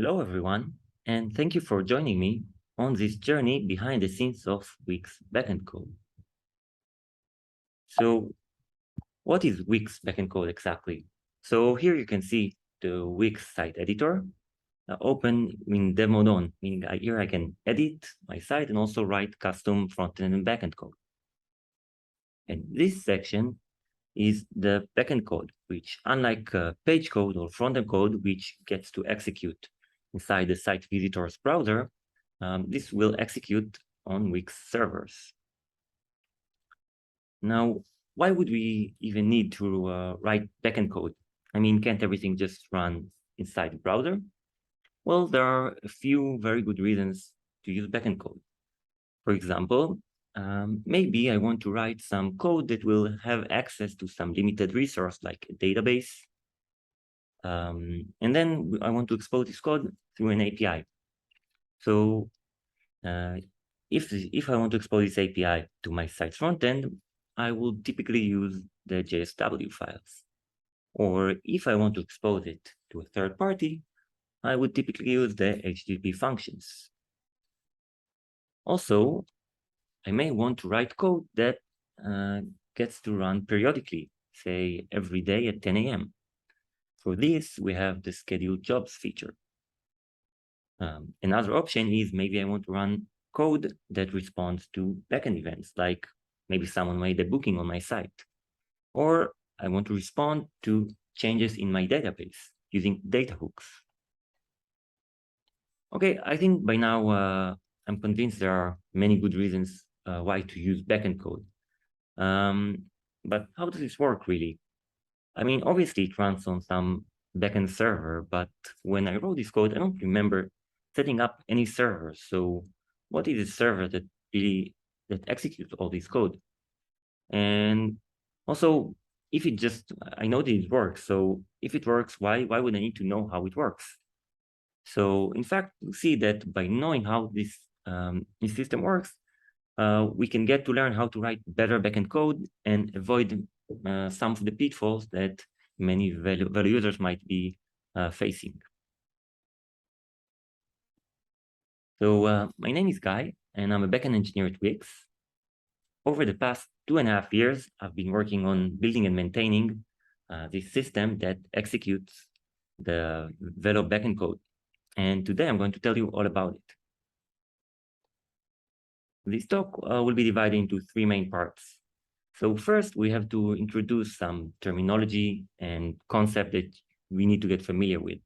Hello, everyone, and thank you for joining me on this journey behind the scenes of Wix backend code. So, what is Wix backend code exactly? So here you can see the Wix site editor open in dev mode on, meaning here I can edit my site and also write custom front-end and backend code. And this section is the backend code, which unlike page code or front-end code, which gets to execute inside the site visitor's browser, this will execute on Wix servers. Now, why would we even need to write backend code? I mean, can't everything just run inside the browser? Well, there are a few very good reasons to use backend code. For example, maybe I want to write some code that will have access to some limited resource like a database. And then I want to expose this code through an API. So if I want to expose this API to my site's frontend, I will typically use the JSW files. Or if I want to expose it to a third party, I would typically use the HTTP functions. Also, I may want to write code that gets to run periodically, say every day at 10 a.m. For this, we have the scheduled jobs feature. Another option is maybe I want to run code that responds to backend events, like maybe someone made a booking on my site. Or I want to respond to changes in my database using data hooks. Okay, I think by now I'm convinced there are many good reasons why to use backend code. But how does this work really? I mean, obviously it runs on some backend server, but when I wrote this code, I don't remember setting up any server. So what is a server that executes all this code? And also, if it just, I know that it works. So if it works, why would I need to know how it works? So in fact, you see that by knowing how this system works, we can get to learn how to write better backend code and avoid some of the pitfalls that many Velo users might be facing. So my name is Guy, and I'm a backend engineer at Wix. Over the past 2.5 years, I've been working on building and maintaining this system that executes the Velo backend code. And today I'm going to tell you all about it. This talk will be divided into 3 main parts. So first, we have to introduce some terminology and concept that we need to get familiar with.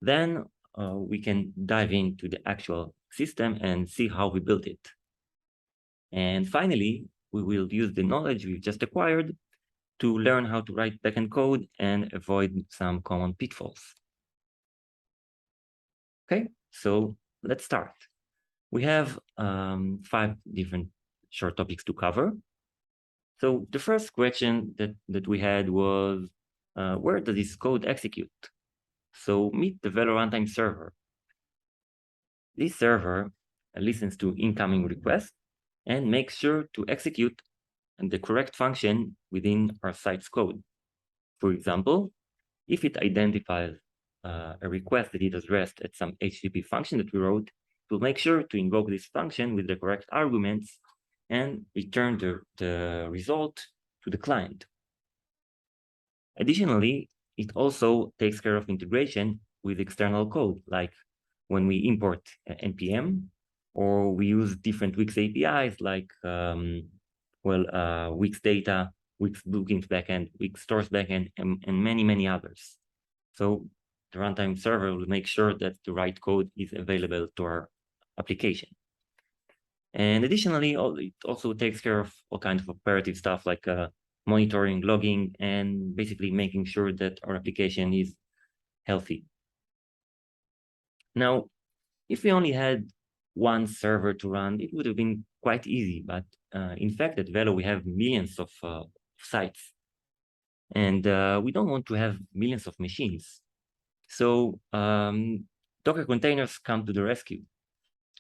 Then we can dive into the actual system and see how we built it. And finally, we will use the knowledge we've just acquired to learn how to write backend code and avoid some common pitfalls. Okay, so let's start. We have 5 different short topics to cover. So the first question that we had was, where does this code execute? So meet the Velo Runtime server. This server listens to incoming requests and makes sure to execute the correct function within our site's code. For example, if it identifies a request that is addressed at some HTTP function that we wrote, it will make sure to invoke this function with the correct arguments and return the result to the client. Additionally, it also takes care of integration with external code, like when we import NPM, or we use different Wix APIs like Wix data, Wix bookings backend, Wix stores backend, and many, many others. So the runtime server will make sure that the right code is available to our application. And additionally, it also takes care of all kinds of operative stuff like monitoring, logging, and basically making sure that our application is healthy. Now, if we only had one server to run, it would have been quite easy. But in fact, at Velo, we have millions of sites. And we don't want to have millions of machines. So Docker containers come to the rescue.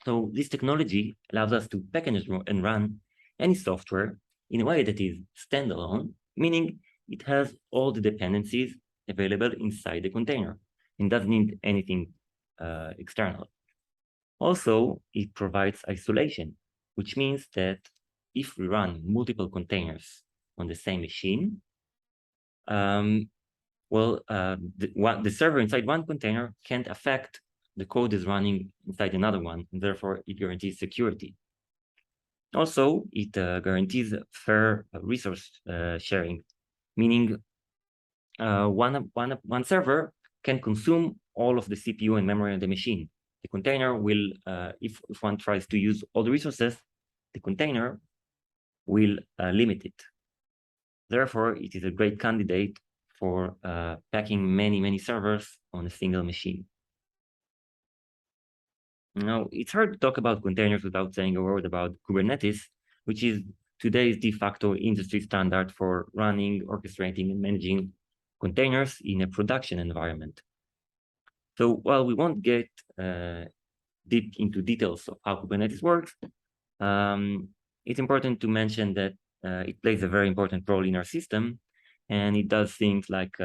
So this technology allows us to package and run any software in a way that is standalone, meaning it has all the dependencies available inside the container and doesn't need anything external. Also, it provides isolation, which means that if we run multiple containers on the same machine, the server inside one container can't affect the code is running inside another one, and therefore it guarantees security. Also, it guarantees fair resource sharing, meaning one server can consume all of the CPU and memory on the machine. The container will, if one tries to use all the resources, the container will limit it. Therefore, it is a great candidate for packing many servers on a single machine. Now, it's hard to talk about containers without saying a word about Kubernetes, which is today's de facto industry standard for running, orchestrating, and managing containers in a production environment. So while we won't get deep into details of how Kubernetes works, it's important to mention that it plays a very important role in our system, and it does things like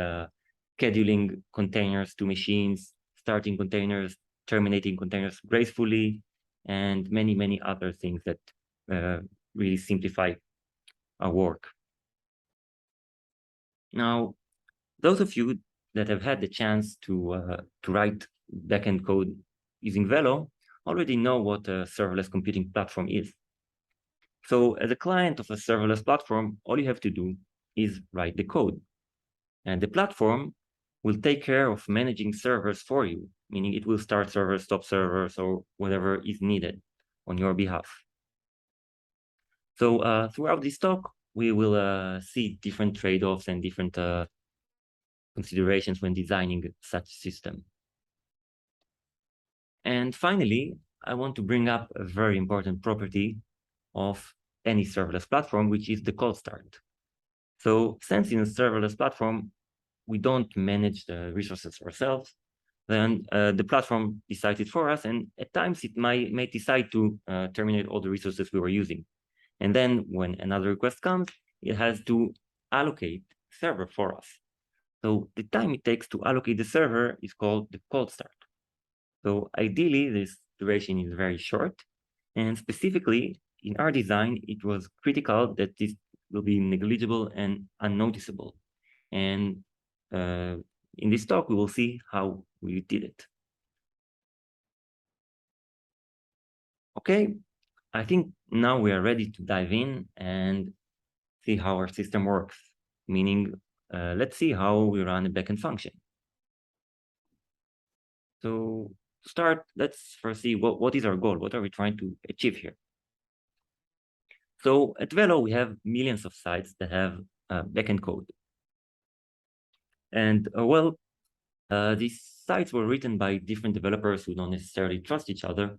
scheduling containers to machines, starting containers, terminating containers gracefully, and many other things that really simplify our work. Now, those of you that have had the chance to write backend code using Velo already know what a serverless computing platform is. So as a client of a serverless platform, all you have to do is write the code. And the platform will take care of managing servers for you, meaning it will start servers, stop servers, or whatever is needed on your behalf. So throughout this talk, we will see different trade-offs and different considerations when designing such system. And finally, I want to bring up a very important property of any serverless platform, which is the cold start. So since in a serverless platform, we don't manage the resources ourselves, then the platform decides it for us, and at times it may decide to terminate all the resources we were using. And then when another request comes, it has to allocate server for us. So the time it takes to allocate the server is called the cold start. So ideally, this duration is very short, and specifically in our design, it was critical that this will be negligible and unnoticeable. And in this talk, we will see how we did it. Okay, I think now we are ready to dive in and see how our system works, meaning let's see how we run a backend function. So to start, let's first see what is our goal? What are we trying to achieve here? So at Velo, we have millions of sites that have backend code. And these sites were written by different developers who don't necessarily trust each other.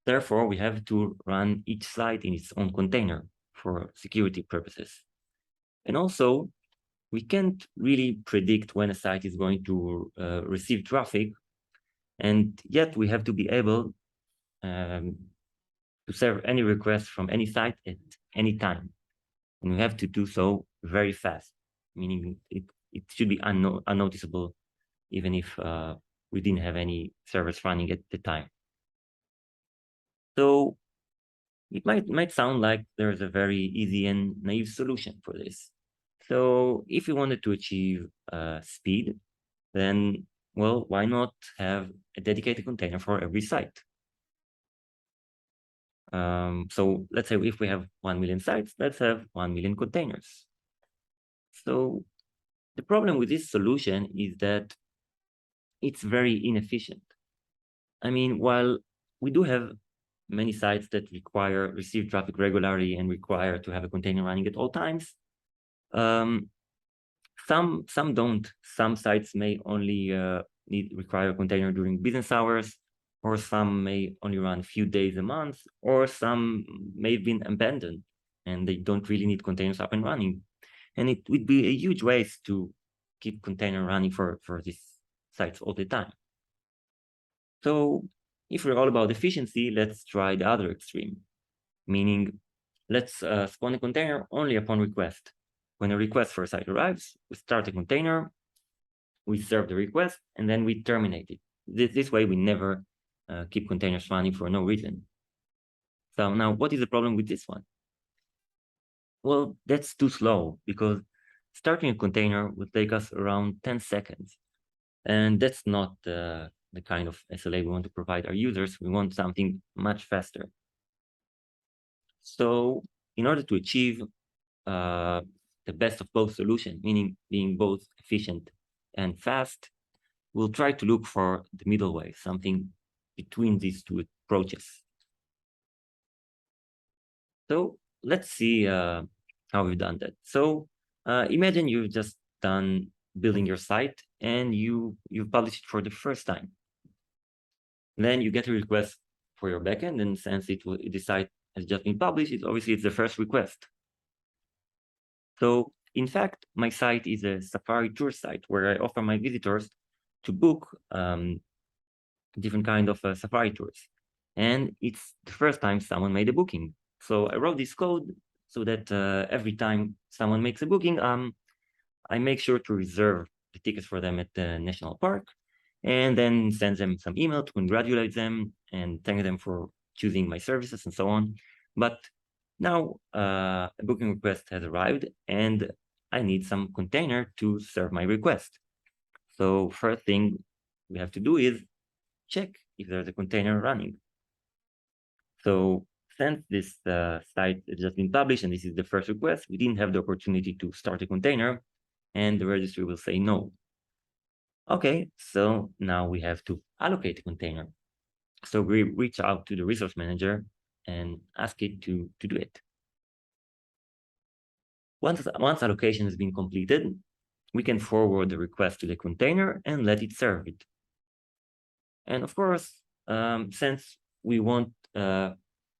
Therefore, we have to run each site in its own container for security purposes. And also, we can't really predict when a site is going to receive traffic, and yet we have to be able to serve any request from any site at any time. And we have to do so very fast, meaning it should be unnoticeable, even if we didn't have any servers running at the time. So it might sound like there's a very easy and naive solution for this. So if you wanted to achieve speed, then, well, why not have a dedicated container for every site? So let's say if we have 1 million sites, let's have 1 million containers. So the problem with this solution is that it's very inefficient. I mean, while we do have many sites that receive traffic regularly and require to have a container running at all times, some don't. Some sites may only require a container during business hours, or some may only run a few days a month, or some may have been abandoned and they don't really need containers up and running. And it would be a huge waste to keep container running for these sites all the time. So if we're all about efficiency, let's try the other extreme, meaning let's spawn a container only upon request. When a request for a site arrives, we start a container, we serve the request, and then we terminate it. This way, we never keep containers running for no reason. So now, what is the problem with this one? Well, that's too slow because starting a container will take us around 10 seconds. And that's not the kind of SLA we want to provide our users. We want something much faster. So in order to achieve the best of both solutions, meaning being both efficient and fast, we'll try to look for the middle way, something between these two approaches. So let's see how we've done that. So imagine you've just done building your site and you published it for the first time. Then you get a request for your backend, and since the site has just been published, it's the first request. So in fact, my site is a Safari tour site where I offer my visitors to book different kind of Safari tours. And it's the first time someone made a booking. So I wrote this code so that every time someone makes a booking, I make sure to reserve the tickets for them at the national park, and then send them some email to congratulate them and thank them for choosing my services and so on. But now a booking request has arrived and I need some container to serve my request. So first thing we have to do is check if there's a container running. So since this site has just been published and this is the first request, we didn't have the opportunity to start a container, and the registry will say no. Okay, so now we have to allocate a container. So we reach out to the resource manager and ask it to do it. Once allocation has been completed, we can forward the request to the container and let it serve it. And of course, since we want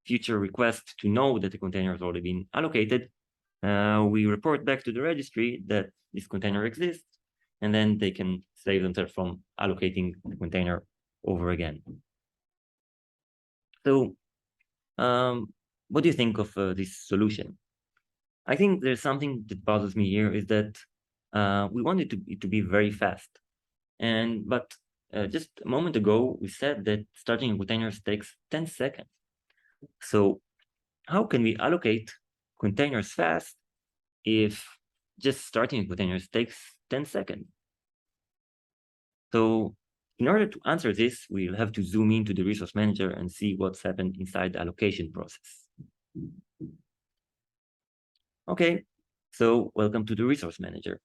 future requests to know that the container has already been allocated, we report back to the registry that this container exists, and then they can save themselves from allocating the container over again. So what do you think of this solution? I think there's something that bothers me here is that we want it to be very fast. But just a moment ago, we said that starting a container takes 10 seconds. So how can we allocate containers fast if just starting a container takes 10 seconds? So in order to answer this, we'll have to zoom into the resource manager and see what's happened inside the allocation process. Okay, so welcome to the resource manager.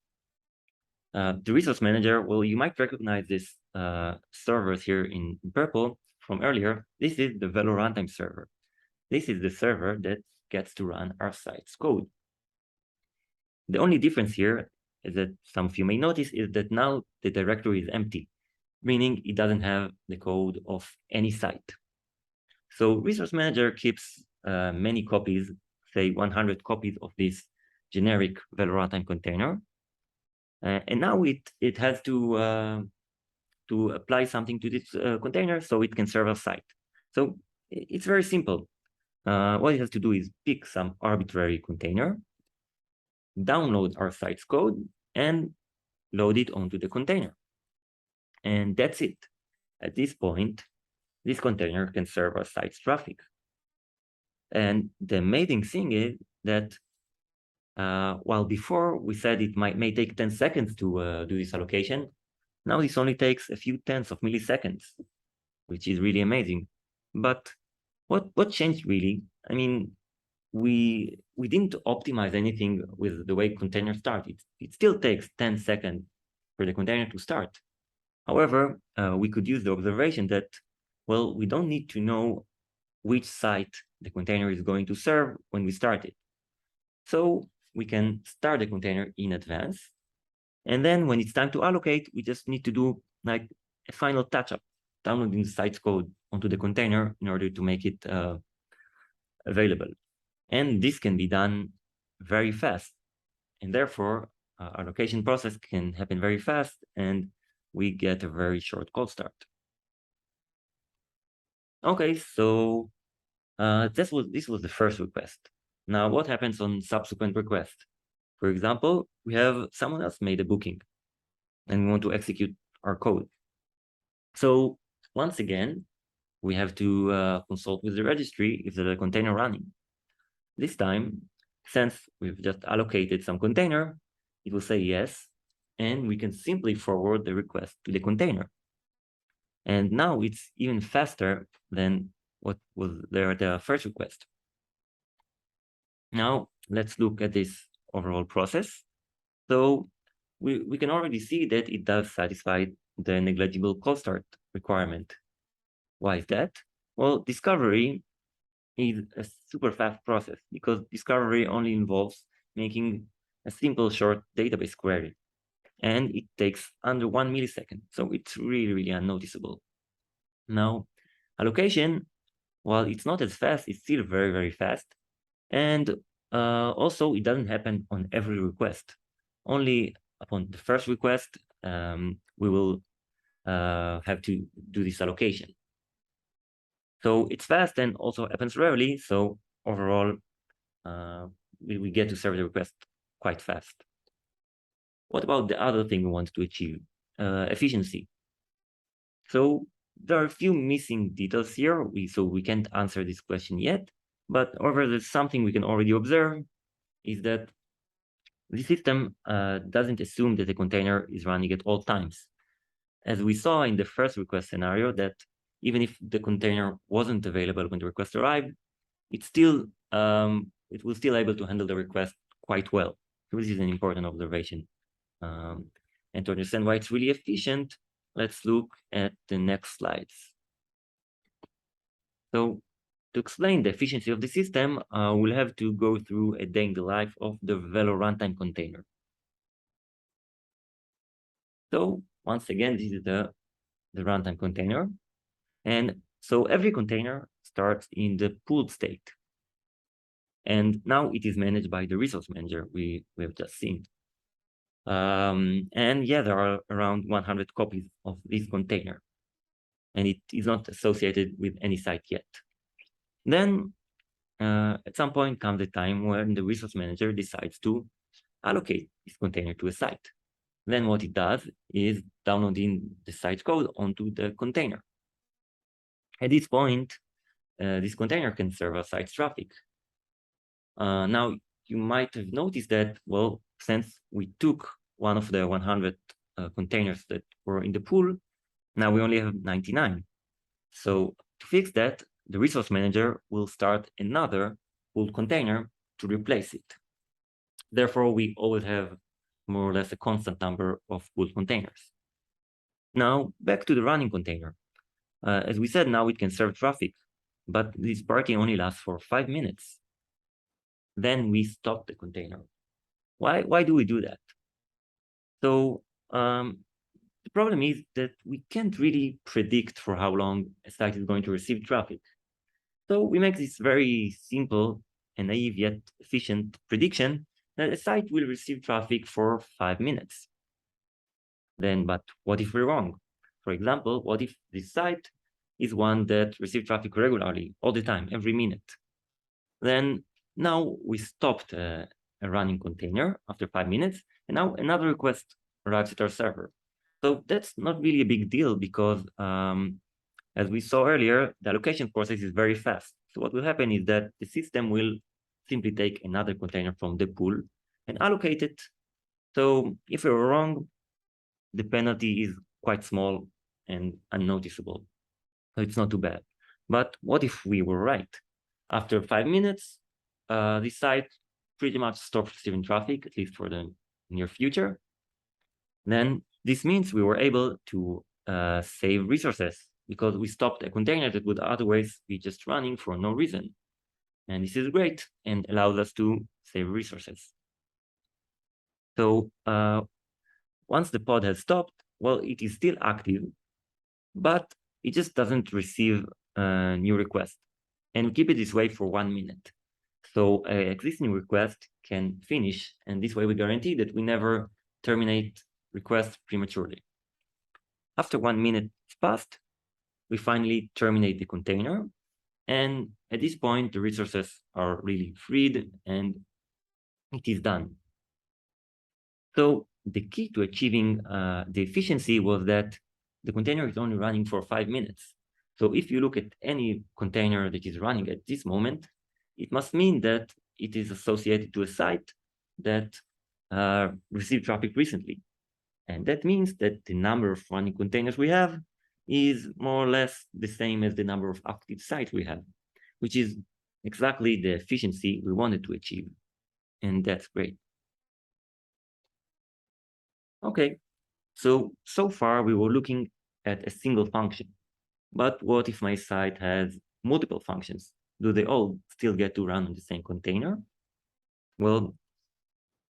The resource manager, well, you might recognize this servers here in purple from earlier. This is the Velo Runtime server. This is the server that gets to run our site's code. The only difference here is that some of you may notice is that now the directory is empty, meaning it doesn't have the code of any site. So resource manager keeps many copies, say 100 copies of this generic Velo Runtime container. And now it has to apply something to this container so it can serve a site. So it's very simple. What it has to do is pick some arbitrary container, download our site's code, and load it onto the container. And that's it. At this point, this container can serve our site's traffic. And the amazing thing is that while before we said it may take 10 seconds to do this allocation, now this only takes a few tenths of milliseconds, which is really amazing. But what changed really? I mean, we didn't optimize anything with the way containers start. It still takes 10 seconds for the container to start. However, we could use the observation that, well, we don't need to know which site the container is going to serve when we start it. So we can start the container in advance. And then when it's time to allocate, we just need to do like a final touch-up, downloading the site's code onto the container in order to make it available. And this can be done very fast. And therefore, allocation process can happen very fast, and we get a very short cold start. Okay, so this was the first request. Now, what happens on subsequent requests? For example, we have someone else made a booking, and we want to execute our code. So once again, we have to consult with the registry if there's a container running. This time, since we've just allocated some container, it will say yes, and we can simply forward the request to the container. And now it's even faster than what was there at the first request. Now, let's look at this overall process. So we can already see that it does satisfy the negligible cold start requirement. Why is that? Well, discovery is a super fast process because discovery only involves making a simple short database query, and it takes under 1 millisecond. So it's really, really unnoticeable. Now, allocation, while it's not as fast, it's still very, very fast. And also, it doesn't happen on every request. Only upon the first request, we will have to do this allocation. So it's fast and also happens rarely. So overall, we get to serve the request quite fast. What about the other thing we want to achieve? Efficiency. So there are a few missing details here, so we can't answer this question yet. But however, there's something we can already observe is that the system doesn't assume that the container is running at all times. As we saw in the first request scenario, that even if the container wasn't available when the request arrived, it was still able to handle the request quite well. So this is an important observation. And to understand why it's really efficient, let's look at the next slides. So to explain the efficiency of the system, we'll have to go through a day in the life of the Velo Runtime container. So once again, this is the runtime container. And so every container starts in the pooled state. And now it is managed by the resource manager we have just seen. And yeah, there are around 100 copies of this container. And it is not associated with any site yet. Then at some point comes the time when the resource manager decides to allocate this container to a site. Then what it does is downloading the site code onto the container. At this point, this container can serve as site traffic. Now, you might have noticed that, well, since we took one of the 100 containers that were in the pool, now we only have 99. So to fix that, the resource manager will start another pooled container to replace it. Therefore, we always have more or less a constant number of pooled containers. Now, back to the running container. As we said, now it can serve traffic, but this party only lasts for 5 minutes. Then we stop the container. Why do we do that? So the problem is that we can't really predict for how long a site is going to receive traffic. So we make this very simple and naive yet efficient prediction that a site will receive traffic for 5 minutes. Then, but what if we're wrong? For example, what if this site is one that receives traffic regularly, all the time, every minute? Then now we stopped a running container after 5 minutes, and now another request arrives at our server. So that's not really a big deal because as we saw earlier, the allocation process is very fast. So what will happen is that the system will simply take another container from the pool and allocate it. So if we were wrong, the penalty is quite small and unnoticeable. So it's not too bad. But what if we were right? After 5 minutes, this site pretty much stops receiving traffic, at least for the near future. Then this means we were able to save resources because we stopped a container that would otherwise be just running for no reason. And this is great and allows us to save resources. So once the pod has stopped, well, it is still active, but it just doesn't receive a new request. And we keep it this way for 1 minute. So an existing request can finish, and this way we guarantee that we never terminate requests prematurely. After 1 minute has passed, we finally terminate the container. And at this point, the resources are really freed and it is done. So the key to achieving the efficiency was that the container is only running for 5 minutes. So if you look at any container that is running at this moment, it must mean that it is associated to a site that received traffic recently. And that means that the number of running containers we have is more or less the same as the number of active sites we have, which is exactly the efficiency we wanted to achieve. And that's great. Okay, so far we were looking at a single function. But what if my site has multiple functions? Do they all still get to run on the same container? Well,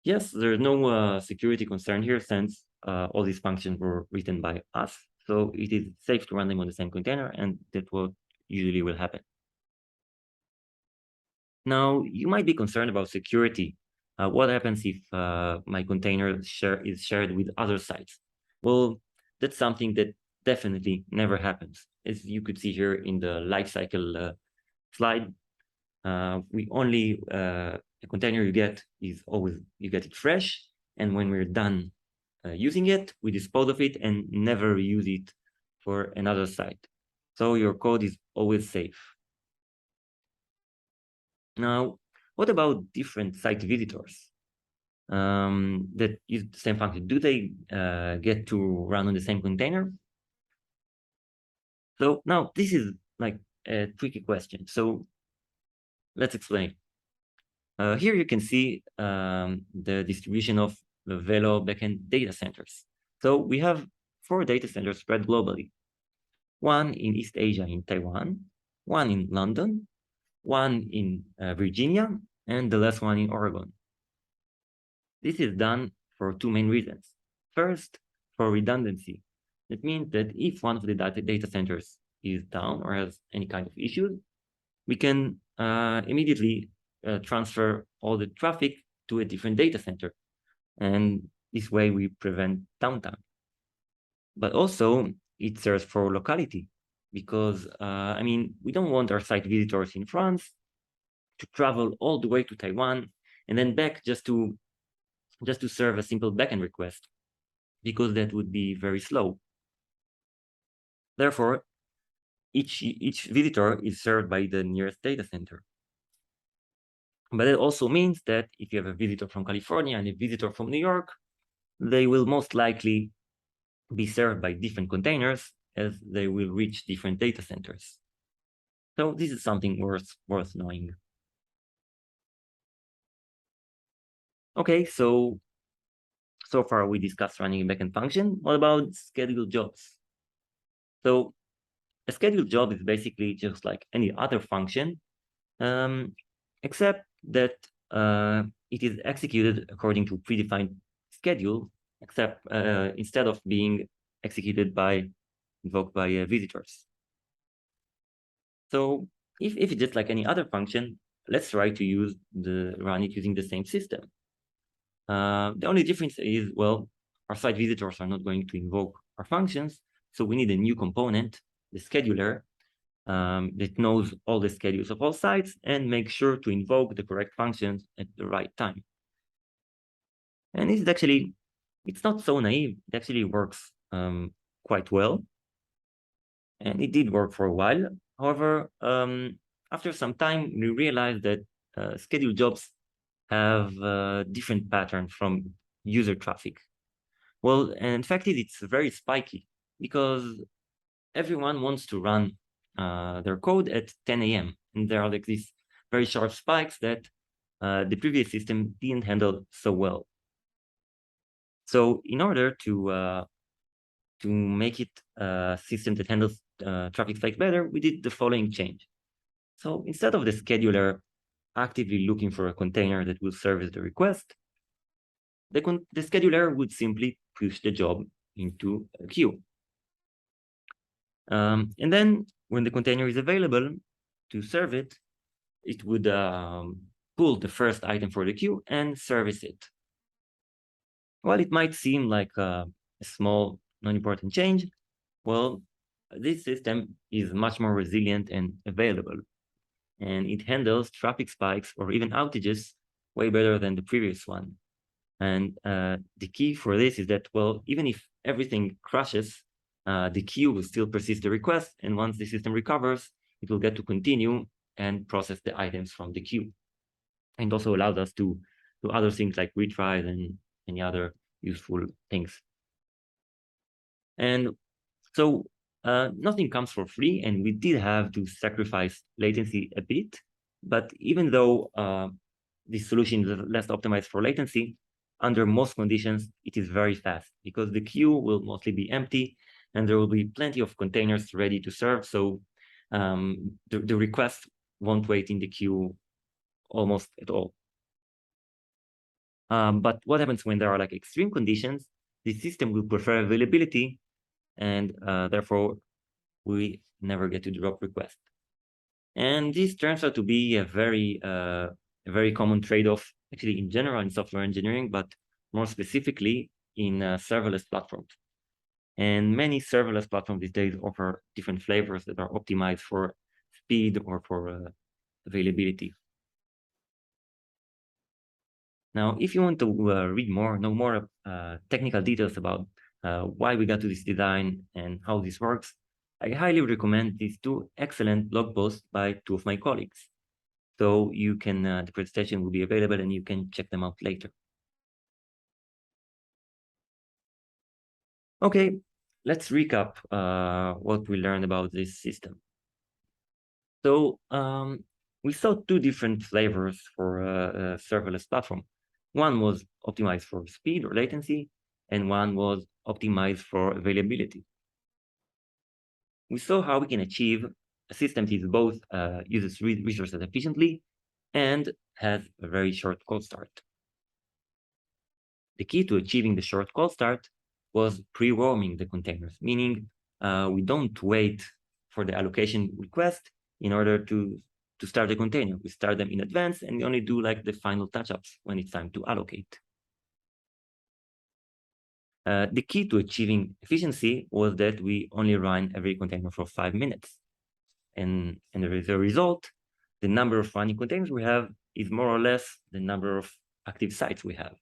yes, there's no security concern here since all these functions were written by us. So it is safe to run them on the same container, and that's what usually will happen. Now, you might be concerned about security. What happens if my container is shared with other sites? Well, that's something that definitely never happens. As you could see here in the lifecycle slide, we only the container you get is always, you get it fresh, and when we're done using it, we dispose of it and never reuse it for another site. So your code is always safe. Now, what about different site visitors that use the same function? Do they get to run on the same container? So now this is like a tricky question. So let's explain. Here you can see the distribution of the Velo backend data centers. So we have 4 data centers spread globally. One in East Asia in Taiwan, one in London, one in Virginia, and the last one in Oregon. This is done for 2 main reasons. First, for redundancy. That means that if one of the data centers is down or has any kind of issues, we can immediately transfer all the traffic to a different data center. And this way we prevent downtime. But also it serves for locality because, I mean, we don't want our site visitors in France to travel all the way to Taiwan and then back just to serve a simple backend request, because that would be very slow. Therefore, each visitor is served by the nearest data center. But it also means that if you have a visitor from California and a visitor from New York, they will most likely be served by different containers as they will reach different data centers. So this is something worth knowing. Okay, so far we discussed running a backend function. What about scheduled jobs? So a scheduled job is basically just like any other function, except that it is executed according to predefined schedule, except instead of being executed invoked by visitors. So if it's just like any other function, let's try to run it using the same system. The only difference is, well, our site visitors are not going to invoke our functions, so we need a new component, the scheduler, that knows all the schedules of all sites and makes sure to invoke the correct functions at the right time. And this is actually, it's not so naive. It actually works quite well. And it did work for a while. However, after some time, we realized that scheduled jobs have a different pattern from user traffic. Well, and in fact, it's very spiky because everyone wants to run their code at 10 a.m. And there are like these very sharp spikes that the previous system didn't handle so well. So in order to make it a system that handles traffic spikes better, we did the following change. So instead of the scheduler actively looking for a container that will service the request, the scheduler would simply push the job into a queue. And then when the container is available to serve it, it would pull the first item for the queue and service it. While it might seem like a small, non-important change, well, this system is much more resilient and available, and it handles traffic spikes or even outages way better than the previous one. And the key for this is that, well, even if everything crashes, the queue will still persist the request, and once the system recovers, it will get to continue and process the items from the queue. And also allows us to do other things like retries and any other useful things. And so nothing comes for free, and we did have to sacrifice latency a bit. But even though this solution is less optimized for latency, under most conditions, it is very fast because the queue will mostly be empty and there will be plenty of containers ready to serve. So the request won't wait in the queue almost at all. But what happens when there are like extreme conditions? The system will prefer availability, and therefore we never get to drop request. And this turns out to be a very common trade-off, actually in general in software engineering, but more specifically in serverless platforms. And many serverless platforms these days offer different flavors that are optimized for speed or for availability. Now, if you want to know more technical details about why we got to this design and how this works, I highly recommend these two excellent blog posts by two of my colleagues. So you can, the presentation will be available and you can check them out later. Okay, let's recap what we learned about this system. So we saw two different flavors for a serverless platform. One was optimized for speed or latency, and one was optimized for availability. We saw how we can achieve a system that both uses resources efficiently and has a very short cold start. The key to achieving the short cold start was pre-warming the containers, meaning we don't wait for the allocation request in order to start the container. We start them in advance and we only do like the final touch-ups when it's time to allocate. The key to achieving efficiency was that we only run every container for 5 minutes. And as a result, the number of running containers we have is more or less the number of active sites we have.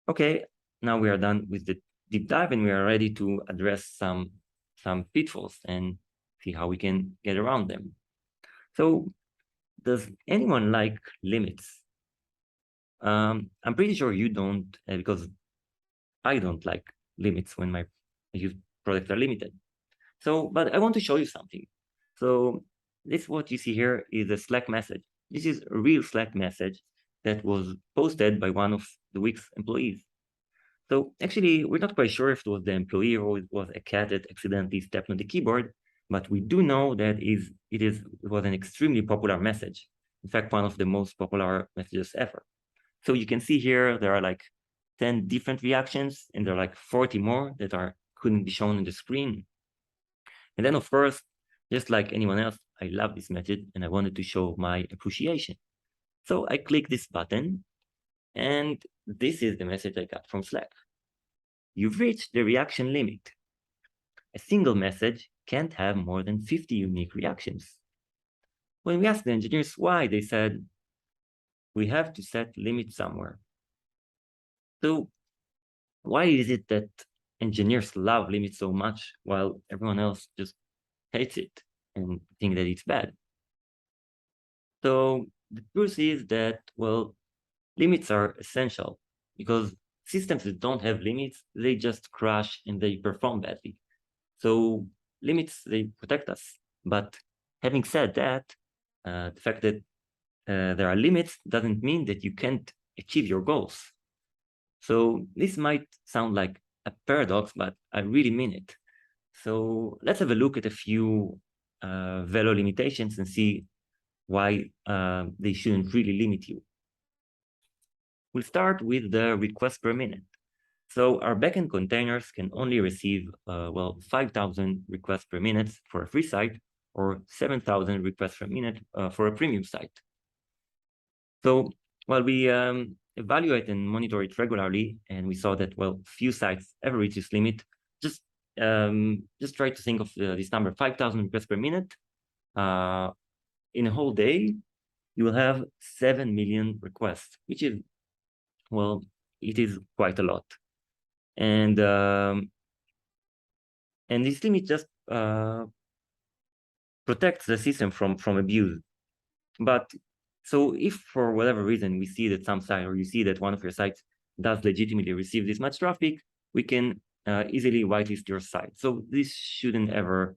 Okay, now we are done with the deep dive and we are ready to address some pitfalls and see how we can get around them. So does anyone like limits? I'm pretty sure you don't, because I don't like limits when my products are limited. So, but I want to show you something. So this, what you see here is a Slack message. This is a real Slack message that was posted by one of the Wix employees. So actually, we're not quite sure if it was the employee or it was a cat that accidentally stepped on the keyboard, but we do know that it was an extremely popular message. In fact, one of the most popular messages ever. So you can see here, there are like 10 different reactions, and there are like 40 more that couldn't be shown on the screen. And then, of course, just like anyone else, I love this message, and I wanted to show my appreciation. So I click this button, and this is the message I got from Slack. You've reached the reaction limit. A single message can't have more than 50 unique reactions. When we asked the engineers why, they said, we have to set limits somewhere. So why is it that engineers love limits so much while everyone else just hates it and think that it's bad? So the truth is that, well, limits are essential because systems that don't have limits, they just crash and they perform badly. So limits, they protect us. But having said that, the fact that there are limits doesn't mean that you can't achieve your goals. So this might sound like a paradox, but I really mean it. So let's have a look at a few Velo limitations and see why they shouldn't really limit you. We'll start with the request per minute. So our backend containers can only receive, 5,000 requests per minute for a free site or 7,000 requests per minute for a premium site. So while we evaluate and monitor it regularly, and we saw that, well, few sites ever reach this limit, just try to think of this number, 5,000 requests per minute. In a whole day, you will have 7 million requests, which is, well, it is quite a lot. And this limit just protects the system from abuse. But so if for whatever reason we see that some site, or you see that one of your sites does legitimately receive this much traffic, we can easily whitelist your site. So this shouldn't ever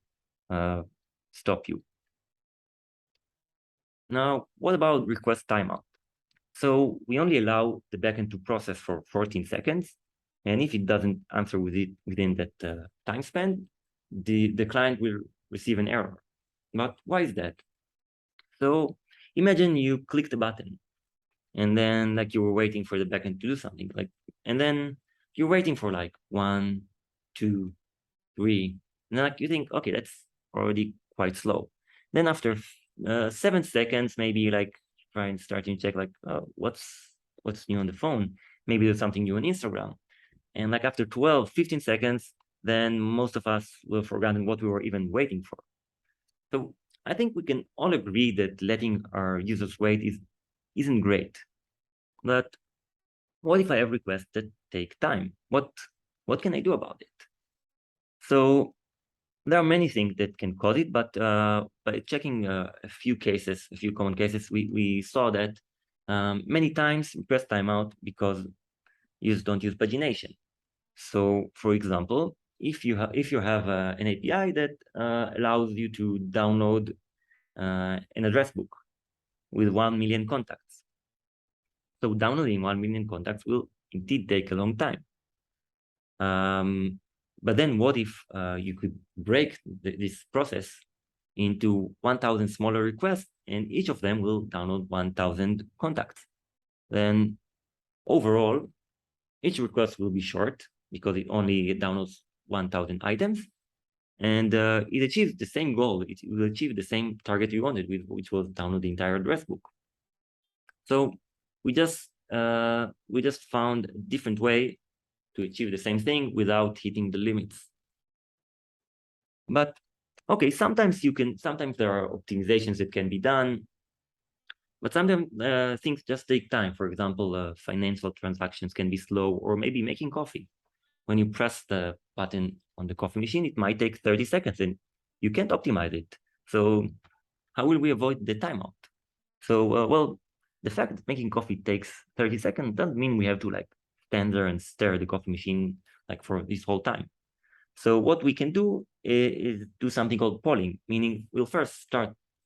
stop you. Now, what about request timeout? So we only allow the backend to process for 14 seconds. And if it doesn't answer within that time span, the client will receive an error. But why is that? So imagine you clicked a button and then like you were waiting for the backend to do something, and then you're waiting for like 1, 2, 3, and then like you think, okay, that's already quite slow. Then after 7 seconds, maybe like try and start to check like what's new on the phone. Maybe there's something new on Instagram. And like after 12, 15 seconds, then most of us will have forgotten what we were even waiting for. So I think we can all agree that letting our users wait isn't great. But what if I have requests that take time? What can I do about it? So there are many things that can cause it, but by checking a few common cases, we saw that many times request timeout because users don't use pagination. So, for example, if you have an API that allows you to download an address book with 1 million contacts, so downloading 1 million contacts will indeed take a long time. But then what if you could break this process into 1,000 smaller requests, and each of them will download 1,000 contacts? Then overall, each request will be short because it only downloads 1,000 items, and it achieves the same goal. It will achieve the same target you wanted, which was download the entire address book. So we just found a different way to achieve the same thing without hitting the limits. But okay, sometimes there are optimizations that can be done, but sometimes things just take time. For example, financial transactions can be slow, or maybe making coffee. When you press the button on the coffee machine, it might take 30 seconds and you can't optimize it. So how will we avoid the timeout? So, well, the fact that making coffee takes 30 seconds doesn't mean we have to like stand there and stare at the coffee machine like for this whole time. So what we can do is do something called polling, meaning we'll first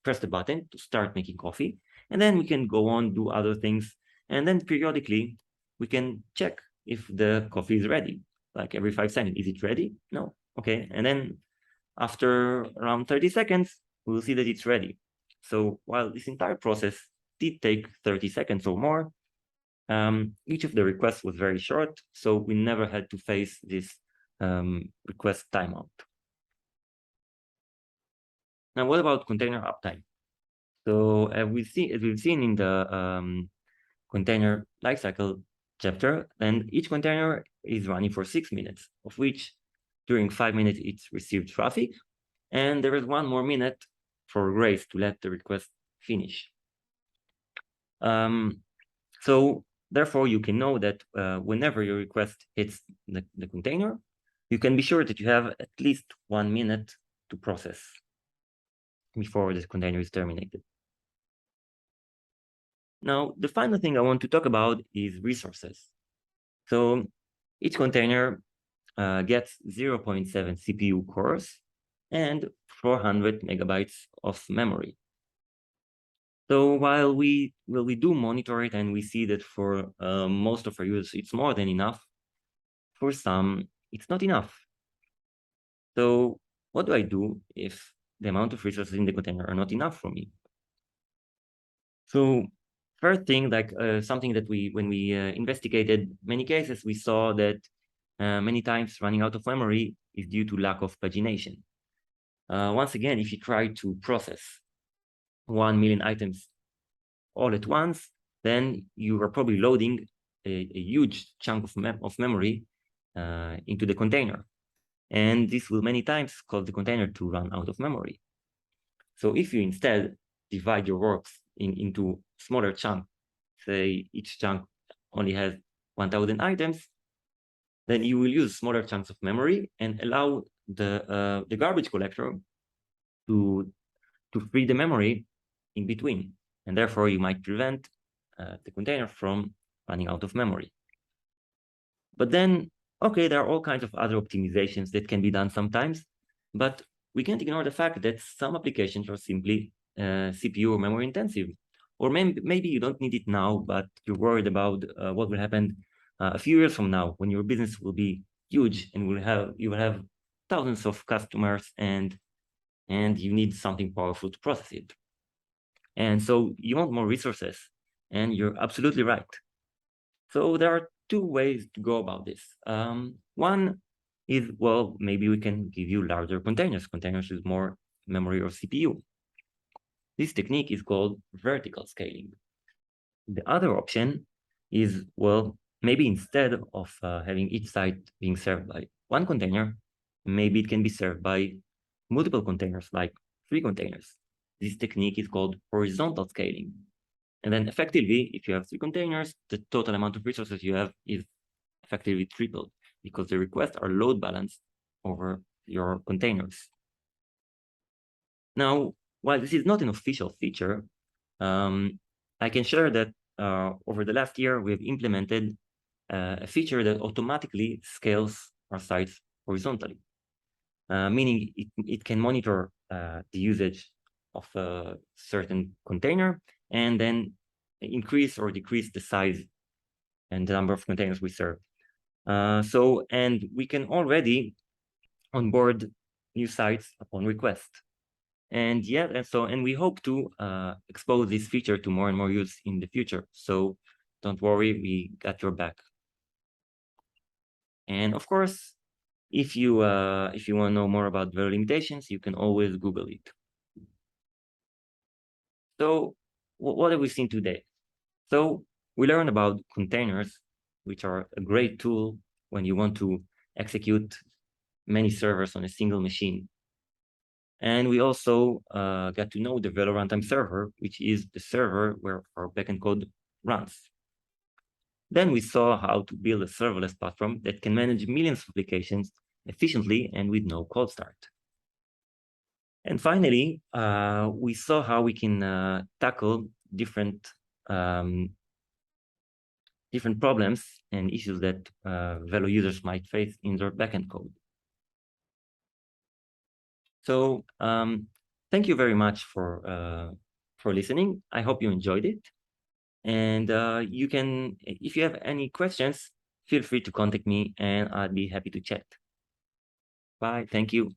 press the button to start making coffee, and then we can go on, do other things. And then periodically we can check if the coffee is ready, like every 5 seconds. Is it ready? No. Okay. And then after around 30 seconds, we'll see that it's ready. So while this entire process did take 30 seconds or more, each of the requests was very short, so we never had to face this request timeout. Now, what about container uptime? So as we've seen in the container lifecycle chapter, and each container is running for 6 minutes, of which during 5 minutes it's received traffic, and there is 1 more minute for grace to let the request finish. So therefore, you can know that whenever your request hits the container, you can be sure that you have at least 1 minute to process before this container is terminated. Now, the final thing I want to talk about is resources. So each container gets 0.7 CPU cores and 400 megabytes of memory. So while we do monitor it and we see that for most of our users, it's more than enough, for some, it's not enough. So what do I do if the amount of resources in the container are not enough for me? So first thing, like something that when we investigated many cases, we saw that many times running out of memory is due to lack of pagination. Once again, if you try to process 1 million items all at once, then you are probably loading a huge chunk of memory into the container. And this will many times cause the container to run out of memory. So if you instead divide your works into smaller chunks, say each chunk only has 1,000 items, then you will use smaller chunks of memory and allow the garbage collector to free the memory in between. And therefore, you might prevent the container from running out of memory. But then, okay, there are all kinds of other optimizations that can be done sometimes, but we can't ignore the fact that some applications are simply CPU or memory intensive. Or maybe you don't need it now, but you're worried about what will happen a few years from now when your business will be huge and you will have thousands of customers and you need something powerful to process it. And so you want more resources, and you're absolutely right. So there are two ways to go about this. One is, well, maybe we can give you larger containers with more memory or CPU. This technique is called vertical scaling. The other option is, well, maybe instead of having each site being served by one container, maybe it can be served by multiple containers, like 3 containers. This technique is called horizontal scaling. And then effectively, if you have 3 containers, the total amount of resources you have is effectively tripled because the requests are load balanced over your containers. Now, while this is not an official feature, I can share that over the last year, we have implemented a feature that automatically scales our sites horizontally, meaning it can monitor the usage of a certain container and then increase or decrease the size and the number of containers we serve. And we can already onboard new sites upon request. And we hope to expose this feature to more and more use in the future. So don't worry, we got your back. And of course, if you want to know more about Velo limitations, you can always Google it. So what have we seen today? So we learned about containers, which are a great tool when you want to execute many servers on a single machine. And we also got to know the Velo Runtime server, which is the server where our backend code runs. Then we saw how to build a serverless platform that can manage millions of applications efficiently and with no cold start. And finally, we saw how we can tackle different problems and issues that Velo users might face in their backend code. So thank you very much for listening. I hope you enjoyed it. And you can, if you have any questions, feel free to contact me and I'd be happy to chat. Bye. Thank you.